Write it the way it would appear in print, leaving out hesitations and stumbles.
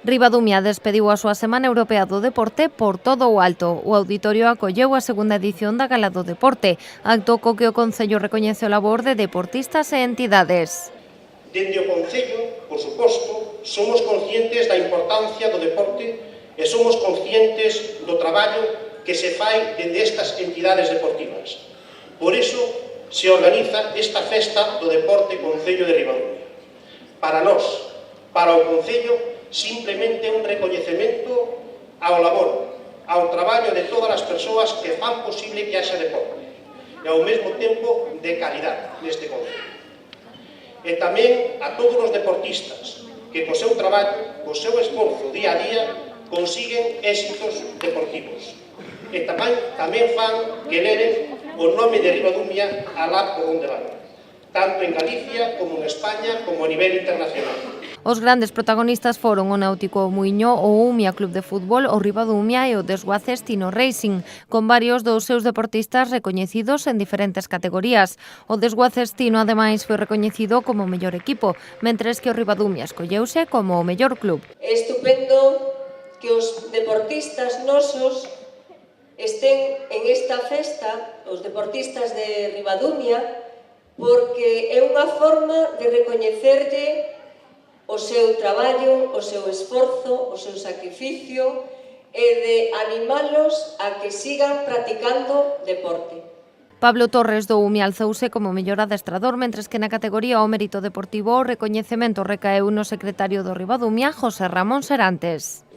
Ribadumia despediu a súa Semana Europea do Deporte por todo o alto. O auditorio acolleu a segunda edición da Gala do Deporte, acto co que o Concello recoñece o labor de deportistas e entidades. Dende o Concello, por suposto, somos conscientes da importancia do deporte e somos conscientes do traballo que se fai dende estas entidades deportivas. Por iso se organiza esta festa do deporte Concello de Ribadumia. Para nós, para o Concello, simplemente un recoñecemento ao labor, ao traballo de todas as persoas que fan posible que haxa deporte e ao mesmo tempo de calidad neste Concello. E tamén a todos os deportistas que co seu traballo, co seu esforzo día a día, consiguen éxitos deportivos. E tamén fan que leren o nome de Ribadumia alá por onde van, tanto en Galicia como en España como a nivel internacional. Os grandes protagonistas foron o Náutico Muiño, o Umia Club de Fútbol, o Ribadumia e o Desguaces Tino Racing, con varios dos seus deportistas recoñecidos en diferentes categorías. O Desguaces Tino, ademais, foi recoñecido como o mellor equipo, mentres que o Ribadumia escolleuse como o mellor club. É estupendo que os deportistas nosos estén en esta festa, os deportistas de Ribadumia, porque é unha forma de recoñecerlle o seu traballo, o seu esforzo, o seu sacrificio e de animalos a que sigan practicando deporte. Pablo Torres do Umia alzouse como mellor adestrador, mentres que na categoría ao mérito deportivo o recoñecemento recaeu no secretario do Ribadumia, José Ramón Serantes.